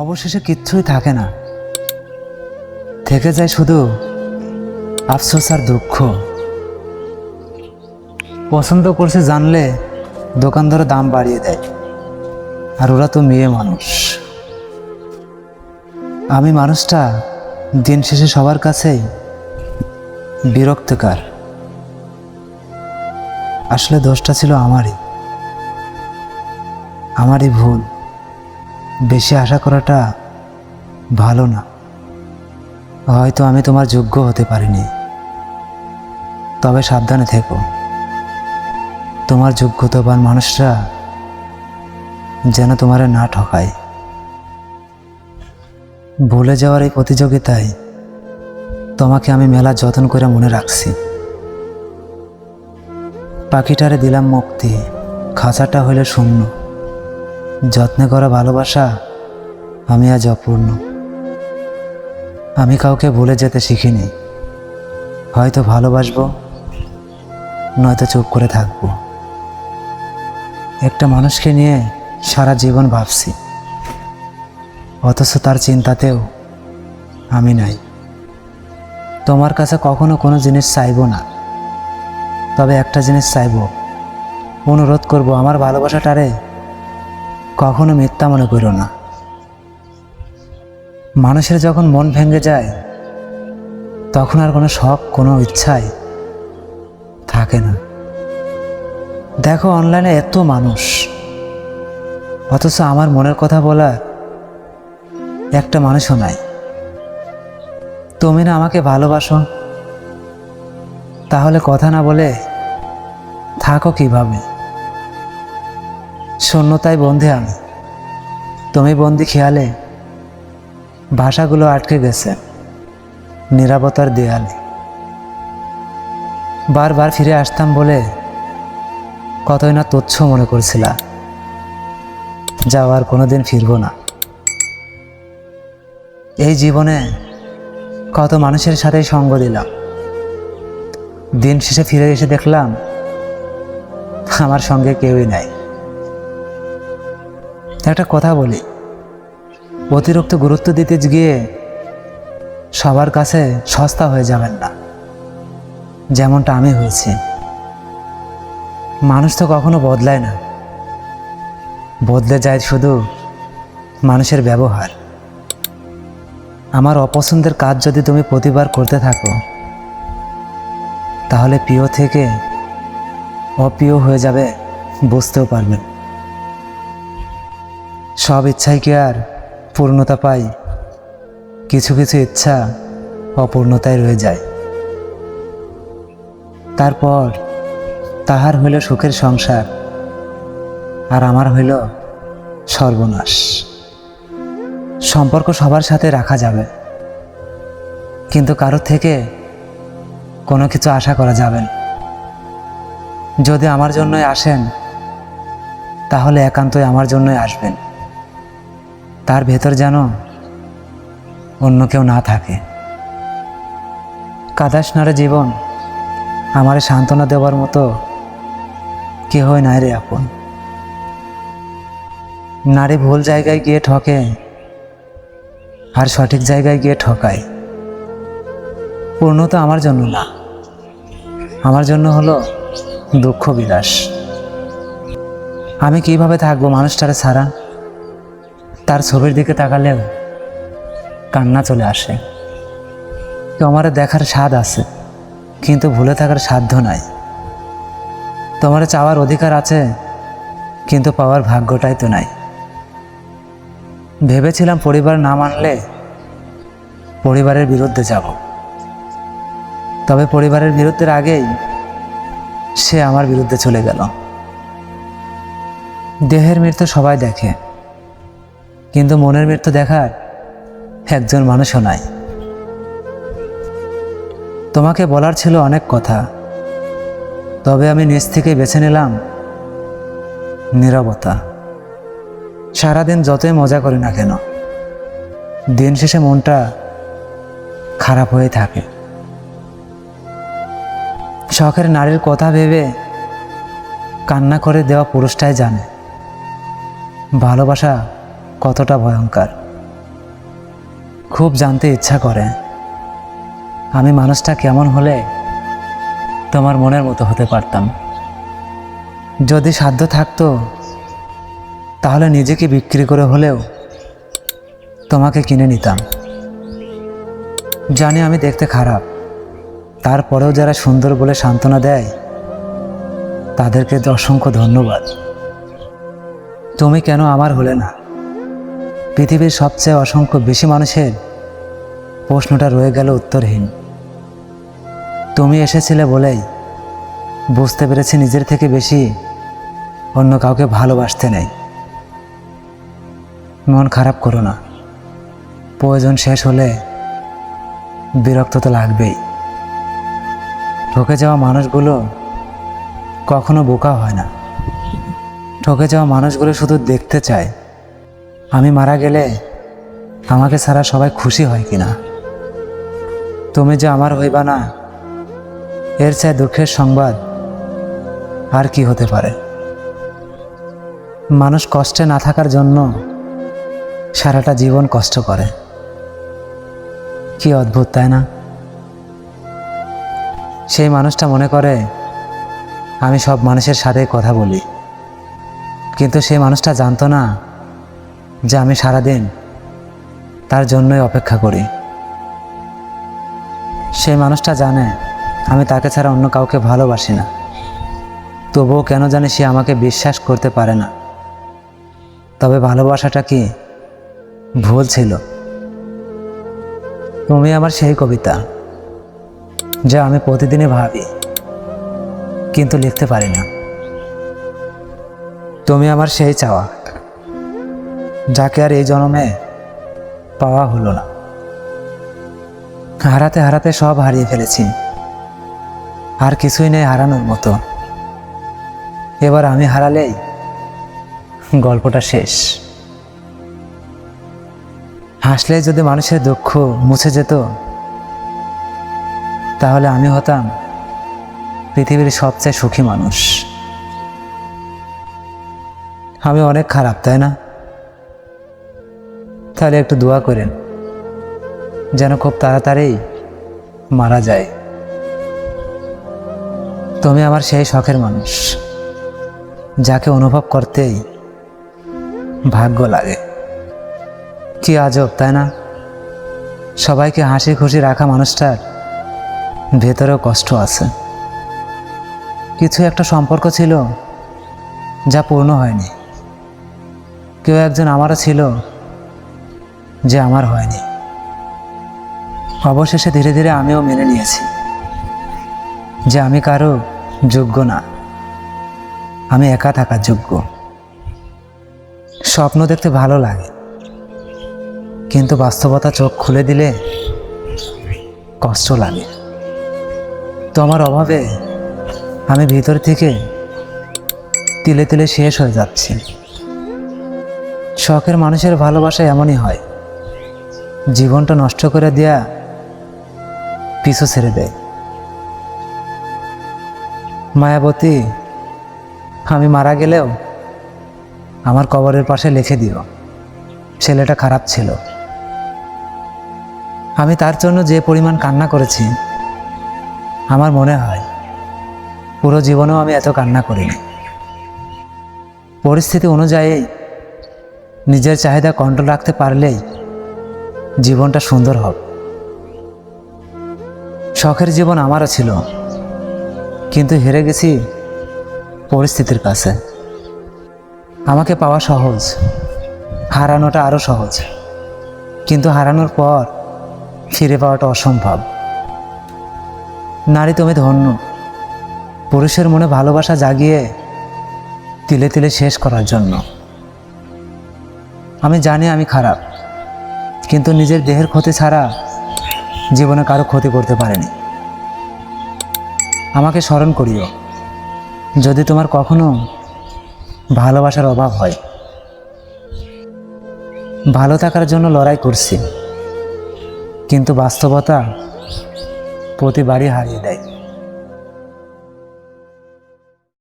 অবশেষে কিচ্ছুই থাকে না, থেকে যায় শুধু আফসোস আর দুঃখ। পছন্দ করছে জানলে দোকানদার দাম বাড়িয়ে দেয়, আর ওরা তো মেয়ে মানুষ। আমি মানুষটা দিন শেষে সবার কাছেই বিরক্তকর। আসলে দোষটা ছিল আমারই ভুল। বেশি আশা করাটা ভালো না। হয়তো আমি তোমার যোগ্য হতে পারিনি, তবে সাবধানে থেকো। তোমার যোগ্যতাবান মানুষরা যেন তোমারে না ঠকায়। ভুলে যাওয়ার এই প্রতিযোগিতায় তোমাকে আমি মেলা যত্ন করে মনে রাখছি। পাখিটারে দিলাম মুক্তি, খাঁচাটা হইলে শূন্য। যত্নে করা ভালোবাসা আমি আজ অপূর্ণ। আমি কাউকে ভুলে যেতে শিখিনি। হয়তো ভালোবাসবো, নয়তো চুপ করে থাকবো। একটা মানুষকে নিয়ে সারা জীবন ভাবছি, অথচ তার চিন্তাতেও আমি নাই। তোমার কাছে কখনো কোনো জিনিস চাইবো না, তবে একটা জিনিস চাইবো, অনুরোধ করব, আমার ভালোবাসাটারে কখনো মিথ্যা মনে করো না। মানুষের যখন মন ভেঙে যায়, তখন আর কোনো শখ, কোনো ইচ্ছাই থাকে না। দেখো, অনলাইনে এত মানুষ, অথচ আমার মনের কথা বলা একটা মানুষও নাই। তুমি না আমাকে ভালোবাসো, তাহলে কথা না বলে থাকো কিভাবে? শূন্যতায় বন্দী আমি, তুমি বন্দী খেয়ালে। ভাষাগুলো আটকে গেছে নীরবতার দেয়ালে। বারবার ফিরে আসতাম বলে কতই না তুচ্ছ মনে করছিলা, যাওয়ার কোনোদিন ফিরবো না। এই জীবনে কত মানুষের সাথেই সঙ্গ দিলাম, দিন শেষে ফিরে এসে দেখলাম আমার সঙ্গে কেউই নাই। একটা কথা বলি, অতিরিক্ত গুরুত্ব দিতে গিয়ে সবার কাছে সস্তা হয়ে যাবেন না, যেমনটা আমি হয়েছি। মানুষ তো কখনো বদলায় না, বদলে যায় শুধু মানুষের ব্যবহার। আমার অপছন্দের কাজ যদি তুমি প্রতিবার করতে থাকো, তাহলে প্রিয় থেকে অপ্রিয় হয়ে যাবে, বুঝতেও পারবেন। সব ইচ্ছাই কি আর পূর্ণতা পায়? কিছু কিছু ইচ্ছা অপূর্ণতায় রয়ে যায়। তারপর তাহার হইল সুখের সংসার, আর আমার হইল সর্বনাশ। সম্পর্ক সবার সাথে রাখা যাবে, কিন্তু কারোর থেকে কোনো কিছু আশা করা যাবে না। যদি আমার জন্যই আসেন, তাহলে একান্তই আমার জন্যই আসবেন। তার ভেতর যেন অন্য কেউ না থাকে। কাদাস নারে জীবন, আমারে সান্ত্বনা দেওয়ার মতো কেহই নাই রে আপন। নারী ভুল জায়গায় গিয়ে ঠকে, আর সঠিক জায়গায় গিয়ে ঠকায়। পূর্ণতা আমার জন্য না, আমার জন্য হলো দুঃখ বিলাস। আমি কিভাবে থাকবো মানুষটারে ছাড়া? তার ছবির দিকে তাকালেও কান্না চলে আসে। তোমারে দেখার স্বাদ আছে, কিন্তু ভুলে থাকার সাধ্য নাই। তোমারে চাওয়ার অধিকার আছে, কিন্তু পাওয়ার ভাগ্যটাই তো নাই। ভেবেছিলাম পরিবার না মানলে পরিবারের বিরুদ্ধে যাব, তবে পরিবারের বিরুদ্ধের আগেই সে আমার বিরুদ্ধে চলে গেল। দেহের মৃত্যু সবাই দেখে, কিন্তু মনের মৃত্যু দেখার একজন মানুষও নাই। তোমাকে বলার ছিল অনেক কথা, তবে আমি নিজ থেকে বেছে নিলাম নীরবতা। সারাদিন যতই মজা করি না কেন, দিন শেষে মনটা খারাপ হয়ে থাকে। শখের নারীর কথা ভেবে কান্না করে দেওয়া পুরুষটাই জানে ভালোবাসা কতটা ভয়ঙ্কর। খুব জানতে ইচ্ছা করে আমি মানুষটা কেমন হলে তোমার মনের মতো হতে পারতাম। যদি সাধ্য থাকতো তাহলে নিজেকে বিক্রি করে হলেও তোমাকে কিনে নিতাম। জানি আমি দেখতে খারাপ, তারপরেও যারা সুন্দর বলে সান্ত্বনা দেয় তাদেরকে অসংখ্য ধন্যবাদ। তুমি কেন আমার হলে না? পৃথিবীর সবচেয়ে অসংখ্য বেশি মানুষের প্রশ্নটা রয়ে গেল উত্তরহীন। তুমি এসেছিলে বলেই বুঝতে পেরেছি নিজের থেকে বেশি অন্য কাউকে ভালোবাসতে নেই। মন খারাপ করো না, প্রয়োজন শেষ হলে বিরক্ত তো লাগবেই। ঠকে যাওয়া মানুষগুলো কখনো বোকা হয় না। ঠকে যাওয়া মানুষগুলো শুধু দেখতে চায় আমি মারা গেলে আমাকে ছাড়া সবাই খুশি হয় কিনা। তুমি যে আমার হইবা না, এর চেয়ে দুঃখের সংবাদ আর কি হতে পারে? মানুষ কষ্টে না থাকার জন্য সারাটা জীবন কষ্ট করে। কি অদ্ভুত, তাই না? সেই মানুষটা মনে করে আমি সব মানুষের সাথে কথা বলি, কিন্তু সেই মানুষটা জানতো না যে আমি সারাদিন তার জন্যই অপেক্ষা করি। সেই মানুষটা জানে আমি তাকে ছাড়া অন্য কাউকে ভালোবাসি না, তবুও কেন জানি সে আমাকে বিশ্বাস করতে পারে না। তবে ভালোবাসাটা কি ভুল ছিল? তুমি আমার সেই কবিতা যা আমি প্রতিদিনই ভাবি কিন্তু লিখতে পারি না। তুমি আমার সেই চাওয়া যাকে আর এই জন্মে পাওয়া হলো না। হারাতে হারাতে সব হারিয়ে ফেলেছি, আর কিছুই নেই হারানোর মতো। এবার আমি হারালেই গল্পটা শেষ। হাসলে যদি মানুষের দুঃখ মুছে যেত তাহলে আমি হতাম পৃথিবীর সবচেয়ে সুখী মানুষ। আমি অনেক খারাপ, তাই না? তাহলে একটু দোয়া করেন যেন খুব তাড়াতাড়ি মারা যায়। তুমি আমার সেই শখের মানুষ যাকে অনুভব করতেই ভাগ্য লাগে। কি আজব, তাই না? সবাইকে হাসি খুশি রাখা মানুষটার ভেতরেও কষ্ট আছে। কিছু একটা সম্পর্ক ছিল যা পূর্ণ হয়নি। কেউ একজন আমারও ছিল যে আমার হয়নি। অবশেষে ধীরে ধীরে আমিও মেনে নিয়েছি যে আমি কারো যোগ্য না, আমি একা থাকার যোগ্য। স্বপ্ন দেখতে ভালো লাগে, কিন্তু বাস্তবতা চোখ খুলে দিলে কষ্ট লাগে। তোমার অভাবে আমি ভিতর থেকে তিলে তিলে শেষ হয়ে যাচ্ছি। শখের মানুষের ভালোবাসা এমনই হয়, জীবনটা নষ্ট করে দেয়া পিছু ছেড়ে দেয়। মায়াবতী, আমি মারা গেলেও আমার কবরের পাশে লিখে দিও ছেলেটা খারাপ ছিল। আমি তার জন্য যে পরিমাণ কান্না করেছি আমার মনে হয় পুরো জীবনেও আমি এত কান্না করিনি। পরিস্থিতি অনুযায়ী নিজের চাহিদা কন্ট্রোল রাখতে পারলেই জীবনটা সুন্দর হবে। শখের জীবন আমারও ছিল, কিন্তু হেরে গেছি পরিস্থিতির কাছে। আমাকে পাওয়া সহজ, হারানোটা আরও সহজ, কিন্তু হারানোর পর ফিরে পাওয়াটা অসম্ভব। নারী, তুমি ধন্য, পুরুষের মনে ভালোবাসা জাগিয়ে তিলে তিলে শেষ করার জন্য। আমি জানি আমি খারাপ, কিন্তু নিজের দেহের ক্ষতি ছাড়া জীবনে কারো ক্ষতি করতে পারেনি। আমাকে স্মরণ করিও যদি তোমার কখনো ভালোবাসার অভাব হয়। ভালো থাকার জন্য লড়াই করছি, কিন্তু বাস্তবতা প্রতিবারই হারিয়ে দেয়।